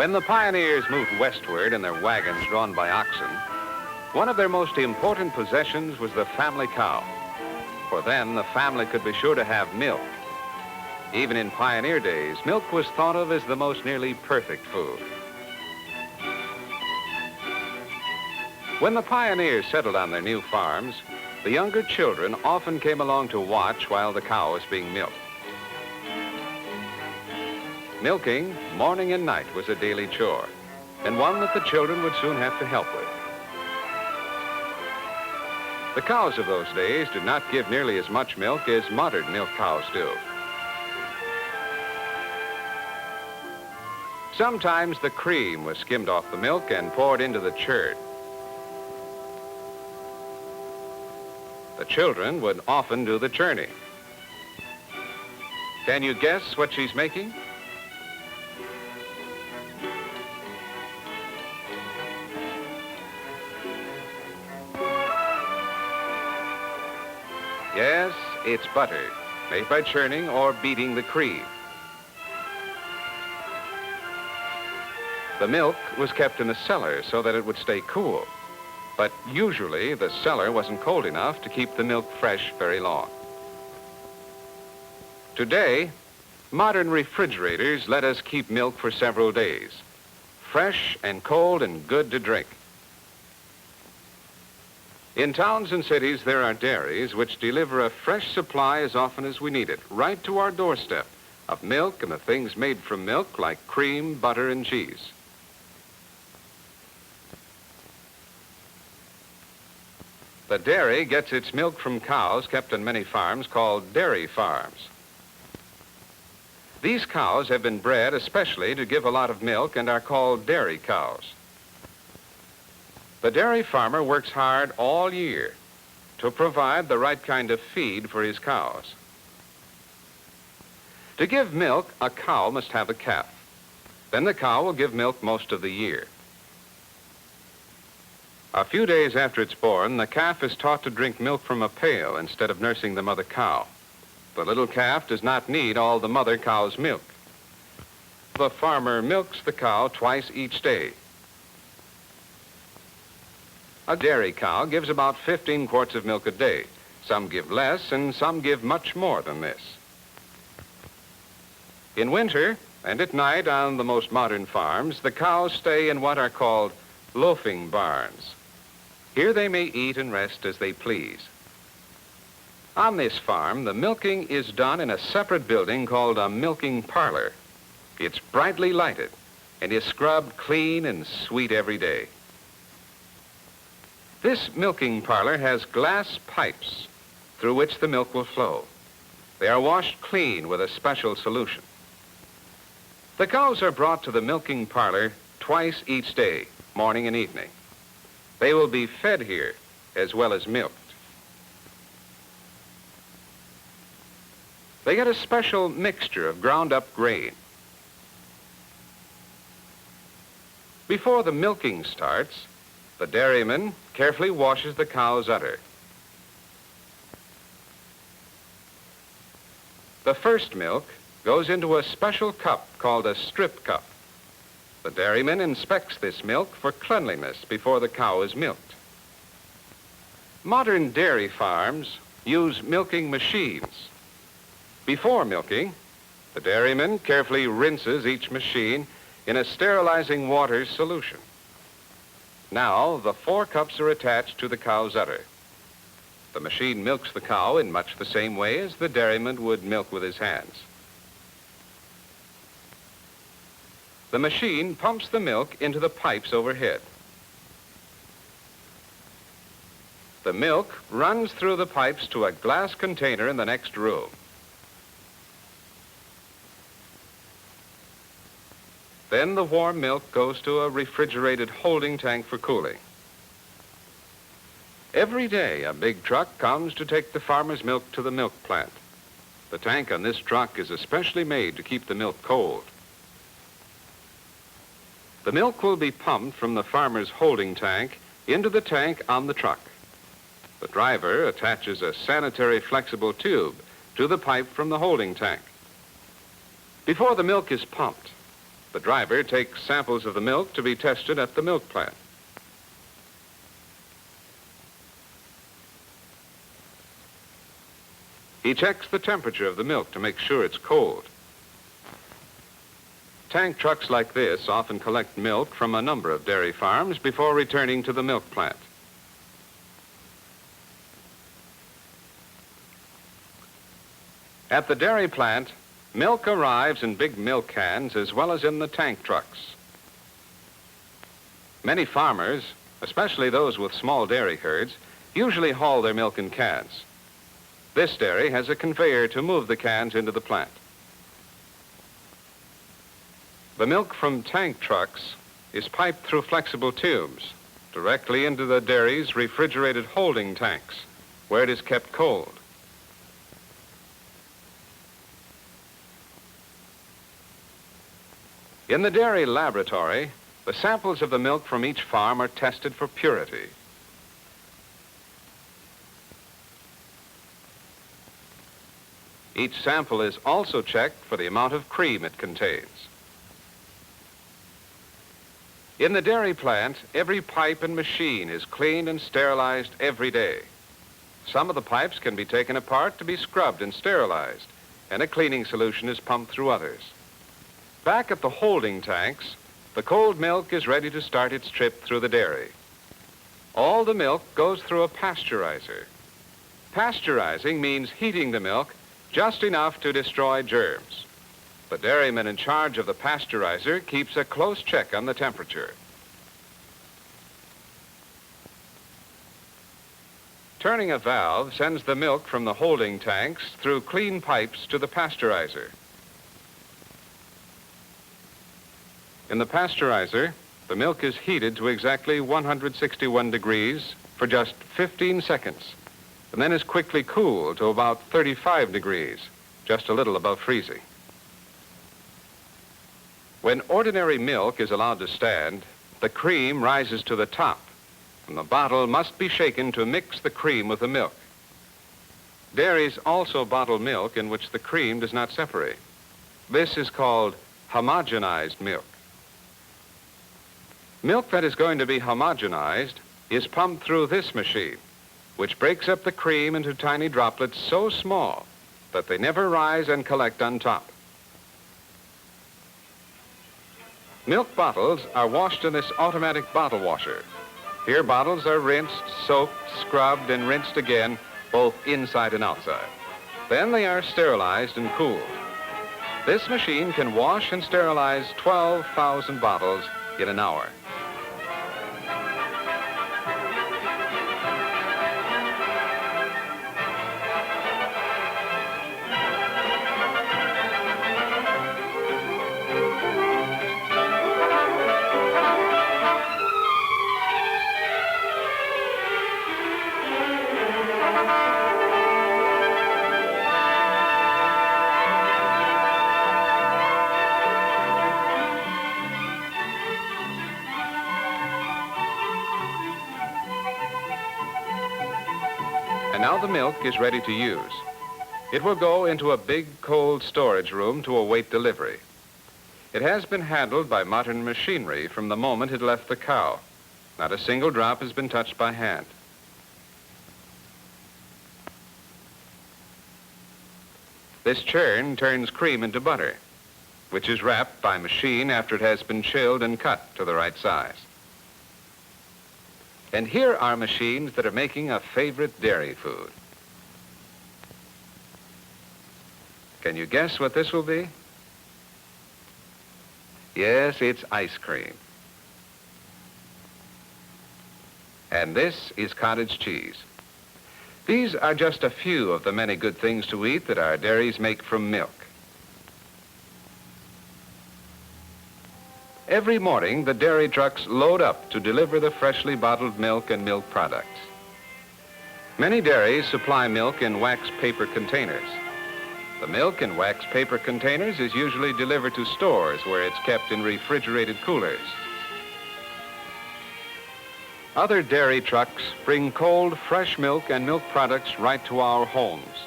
When the pioneers moved westward in their wagons drawn by oxen, one of their most important possessions was the family cow. For then, the family could be sure to have milk. Even in pioneer days, milk was thought of as the most nearly perfect food. When the pioneers settled on their new farms, the younger children often came along to watch while the cow was being milked. Milking, morning and night, was a daily chore, and one that the children would soon have to help with. The cows of those days did not give nearly as much milk as modern milk cows do. Sometimes the cream was skimmed off the milk and poured into the churn. The children would often do the churning. Can you guess what she's making? Yes, it's butter, made by churning or beating the cream. The milk was kept in the cellar so that it would stay cool, but usually the cellar wasn't cold enough to keep the milk fresh very long. Today, modern refrigerators let us keep milk for several days, fresh and cold and good to drink. In towns and cities, there are dairies which deliver a fresh supply as often as we need it, right to our doorstep, of milk and the things made from milk like cream, butter, and cheese. The dairy gets its milk from cows kept on many farms called dairy farms. These cows have been bred especially to give a lot of milk and are called dairy cows. The dairy farmer works hard all year to provide the right kind of feed for his cows. To give milk, a cow must have a calf. Then the cow will give milk most of the year. A few days after it's born, the calf is taught to drink milk from a pail instead of nursing the mother cow. The little calf does not need all the mother cow's milk. The farmer milks the cow twice each day. A dairy cow gives about 15 quarts of milk a day. Some give less and some give much more than this. In winter and at night on the most modern farms, the cows stay in what are called loafing barns. Here they may eat and rest as they please. On this farm, the milking is done in a separate building called a milking parlor. It's brightly lighted and is scrubbed clean and sweet every day. This milking parlor has glass pipes through which the milk will flow. They are washed clean with a special solution. The cows are brought to the milking parlor twice each day, morning and evening. They will be fed here as well as milked. They get a special mixture of ground up grain. Before the milking starts, the dairyman carefully washes the cow's udder. The first milk goes into a special cup called a strip cup. The dairyman inspects this milk for cleanliness before the cow is milked. Modern dairy farms use milking machines. Before milking, the dairyman carefully rinses each machine in a sterilizing water solution. Now, the 4 cups are attached to the cow's udder. The machine milks the cow in much the same way as the dairyman would milk with his hands. The machine pumps the milk into the pipes overhead. The milk runs through the pipes to a glass container in the next room. Then the warm milk goes to a refrigerated holding tank for cooling. Every day, a big truck comes to take the farmer's milk to the milk plant. The tank on this truck is especially made to keep the milk cold. The milk will be pumped from the farmer's holding tank into the tank on the truck. The driver attaches a sanitary flexible tube to the pipe from the holding tank. Before the milk is pumped, The driver takes samples of the milk to be tested at the milk plant. He checks the temperature of the milk to make sure it's cold. Tank trucks like this often collect milk from a number of dairy farms before returning to the milk plant. At the dairy plant, milk arrives in big milk cans as well as in the tank trucks. Many farmers, especially those with small dairy herds, usually haul their milk in cans. This dairy has a conveyor to move the cans into the plant. The milk from tank trucks is piped through flexible tubes directly into the dairy's refrigerated holding tanks, where it is kept cold. In the dairy laboratory, the samples of the milk from each farm are tested for purity. Each sample is also checked for the amount of cream it contains. In the dairy plant, every pipe and machine is cleaned and sterilized every day. Some of the pipes can be taken apart to be scrubbed and sterilized, and a cleaning solution is pumped through others. Back at the holding tanks, the cold milk is ready to start its trip through the dairy. All the milk goes through a pasteurizer. Pasteurizing means heating the milk just enough to destroy germs. The dairyman in charge of the pasteurizer keeps a close check on the temperature. Turning a valve sends the milk from the holding tanks through clean pipes to the pasteurizer. In the pasteurizer, the milk is heated to exactly 161 degrees for just 15 seconds, and then is quickly cooled to about 35 degrees, just a little above freezing. When ordinary milk is allowed to stand, the cream rises to the top, and the bottle must be shaken to mix the cream with the milk. Dairies also bottle milk in which the cream does not separate. This is called homogenized milk. Milk that is going to be homogenized is pumped through this machine, which breaks up the cream into tiny droplets so small that they never rise and collect on top. Milk bottles are washed in this automatic bottle washer. Here, bottles are rinsed, soaked, scrubbed, and rinsed again, both inside and outside. Then they are sterilized and cooled. This machine can wash and sterilize 12,000 bottles in an hour. And now the milk is ready to use. It will go into a big cold storage room to await delivery. It has been handled by modern machinery from the moment it left the cow. Not a single drop has been touched by hand. This churn turns cream into butter, which is wrapped by machine after it has been chilled and cut to the right size. And here are machines that are making a favorite dairy food. Can you guess what this will be? Yes, it's ice cream. And this is cottage cheese. These are just a few of the many good things to eat that our dairies make from milk. Every morning, the dairy trucks load up to deliver the freshly bottled milk and milk products. Many dairies supply milk in wax paper containers. The milk in wax paper containers is usually delivered to stores where it's kept in refrigerated coolers. Other dairy trucks bring cold, fresh milk and milk products right to our homes,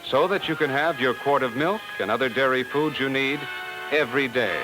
so that you can have your quart of milk and other dairy foods you need every day.